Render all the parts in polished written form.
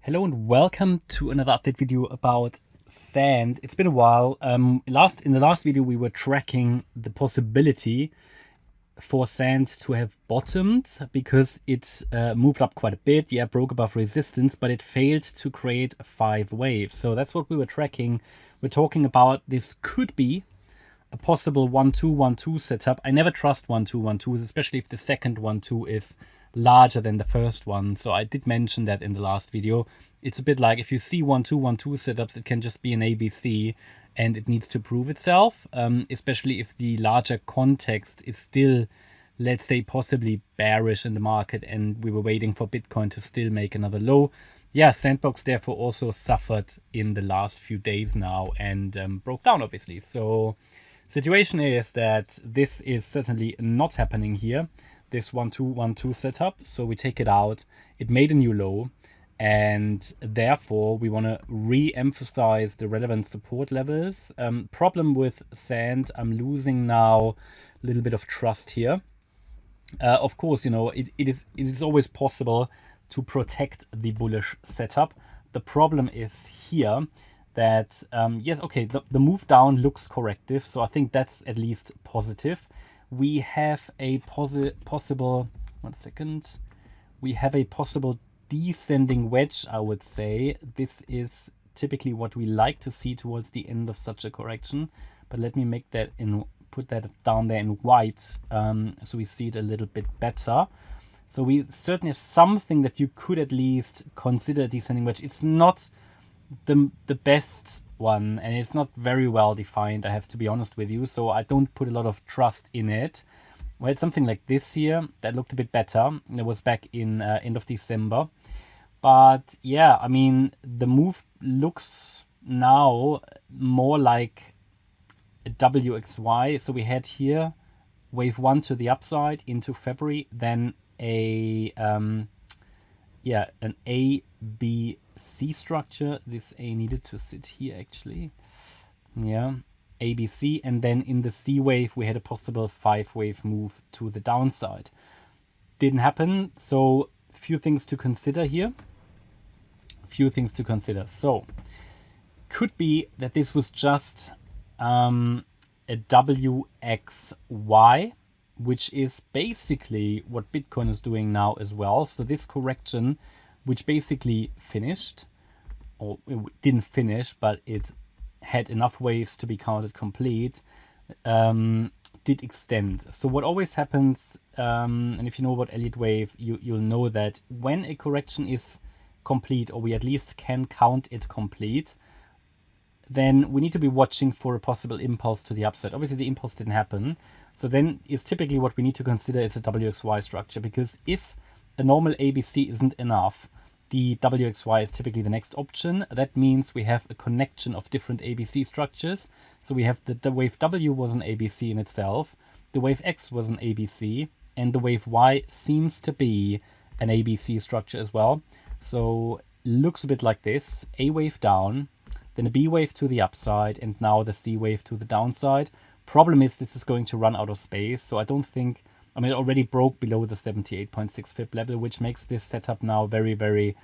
Hello and welcome to another update video about Sand. It's been a while. In the last video we were tracking the possibility for Sand to have bottomed because it moved up quite a bit. Yeah, broke above resistance, but it failed to create a 5-wave. So that's what we were tracking. We're talking about this could be a possible 1-2-1-2 setup. I never trust 1-2-1-2s, especially if the second 1-2 is larger than the first one. So I did mention that in the last video. It's a bit like if you see 1-2-1-2 setups, it can just be an ABC and it needs to prove itself, especially if the larger context is still, let's say, possibly bearish in the market and we were waiting for Bitcoin to still make another low. Yeah, Sandbox therefore also suffered in the last few days now and broke down, obviously. So situation is that this is certainly not happening here, this 1-2-1-2 setup. So we take it out. It made a new low. And therefore, we want to re-emphasize the relevant support levels. Problem with Sand, I'm losing now a little bit of trust here. Of course, you know, it is always possible to protect the bullish setup. The problem is here that, yes, okay, the move down looks corrective. So I think that's at least positive. We have a possible, one second, we have a possible descending wedge, I would say. This is typically what we like to see towards the end of such a correction. But let me make that put that down there in white so we see it a little bit better. So we certainly have something that you could at least consider a descending wedge. It's not the best one and it's not very well defined, I have to be honest with you. So I don't put a lot of trust in it. We had something like this here that looked a bit better. It was back in end of December. But yeah, I mean, the move looks now more like a WXY. So we had here wave 1 to the upside into February, then an ABC structure. This A needed to sit here actually. Yeah. ABC, and then in the C wave we had a possible 5-wave move to the downside. Didn't happen, so few things to consider here. So could be that this was just a WXY, which is basically what Bitcoin is doing now as well. So this correction, which basically finished, or it didn't finish, but it had enough waves to be counted complete, did extend. So what always happens, and if you know about Elliott wave, you'll know that when a correction is complete, or we at least can count it complete, then we need to be watching for a possible impulse to the upside. Obviously the impulse didn't happen. So then is typically what we need to consider is a WXY structure, because if a normal ABC isn't enough, the WXY is typically the next option. That means we have a connection of different ABC structures. So we have the wave W was an ABC in itself, the wave X was an ABC, and the wave Y seems to be an ABC structure as well. So looks a bit like this: A wave down, then a B wave to the upside, and now the C wave to the downside. Problem is this is going to run out of space, so I don't think, I mean, it already broke below the 78.6 Fib level, which makes this setup now very, very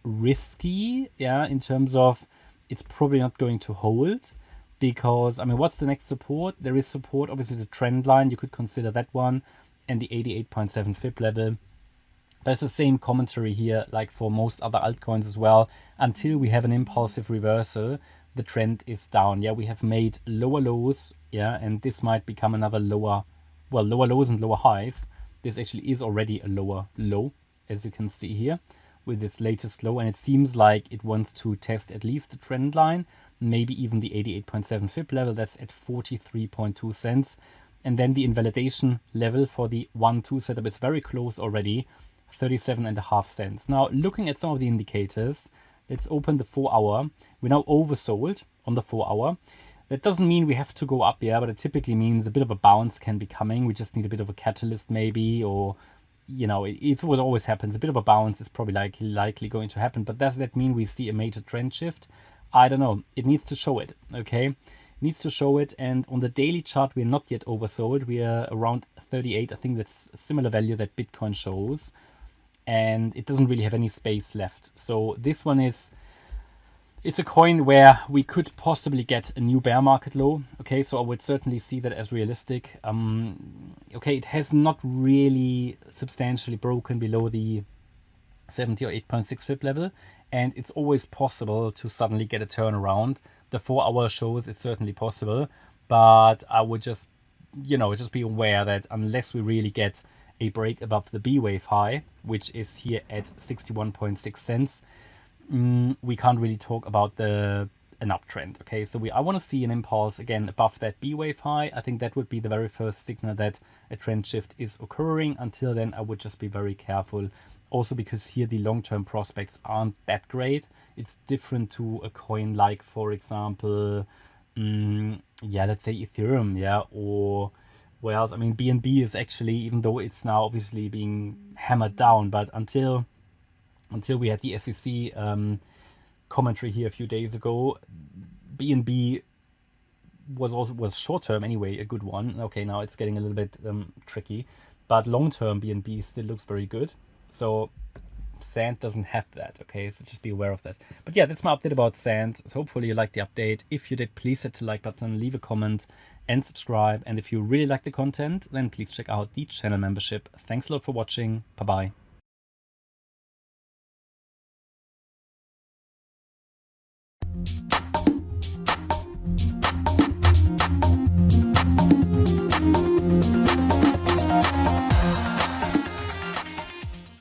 risky, yeah, in terms of it's probably not going to hold. Because, I mean, what's the next support? There is support, obviously the trend line, you could consider that one, and the 88.7 Fib level. But it's the same commentary here, like for most other altcoins as well. Until we have an impulsive reversal, the trend is down. Yeah, we have made lower lows, yeah, and this might become another lower, well, lower lows and lower highs. This actually is already a lower low, as you can see here, with this latest low. And it seems like it wants to test at least the trend line, maybe even the 88.7 Fib level. That's at 43.2 cents. And then the invalidation level for the 1-2 setup is very close already, 37.5 cents. Now, looking at some of the indicators, let's open the 4-hour. We're now oversold on the 4-hour. That doesn't mean we have to go up, yeah, but it typically means a bit of a bounce can be coming. We just need a bit of a catalyst maybe, or, you know, it's what always happens. A bit of a bounce is probably likely going to happen, but does that mean we see a major trend shift? I don't know. It needs to show it, okay? It needs to show it, and on the daily chart, we're not yet oversold. We are around 38. I think that's a similar value that Bitcoin shows. and it doesn't really have any space left. So this one it's a coin where we could possibly get a new bear market low. Okay, so I would certainly see that as realistic. Okay, it has not really substantially broken below the 70 or 8.6 pip level, and it's always possible to suddenly get a turnaround. The 4-hour shows it's certainly possible, but I would just, just be aware that unless we really get a break above the B wave high, which is here at 61.6 cents, we can't really talk about an uptrend. Okay, so I want to see an impulse again above that B wave high. I think that would be the very first signal that a trend shift is occurring. Until then, I would just be very careful. Also because here the long-term prospects aren't that great. It's different to a coin like, for example, let's say Ethereum, or where else? I mean, BNB is actually, even though it's now obviously being hammered down, but until we had the SEC commentary here a few days ago, BNB was short term anyway a good one. Okay, now it's getting a little bit tricky, but long term BNB still looks very good. So Sand doesn't have that. Okay, so just be aware of that. But yeah, that's my update about Sand. So hopefully you liked the update. If you did, please hit the like button, leave a comment, and subscribe. And if you really like the content, then please check out the channel membership. Thanks a lot for watching. Bye bye.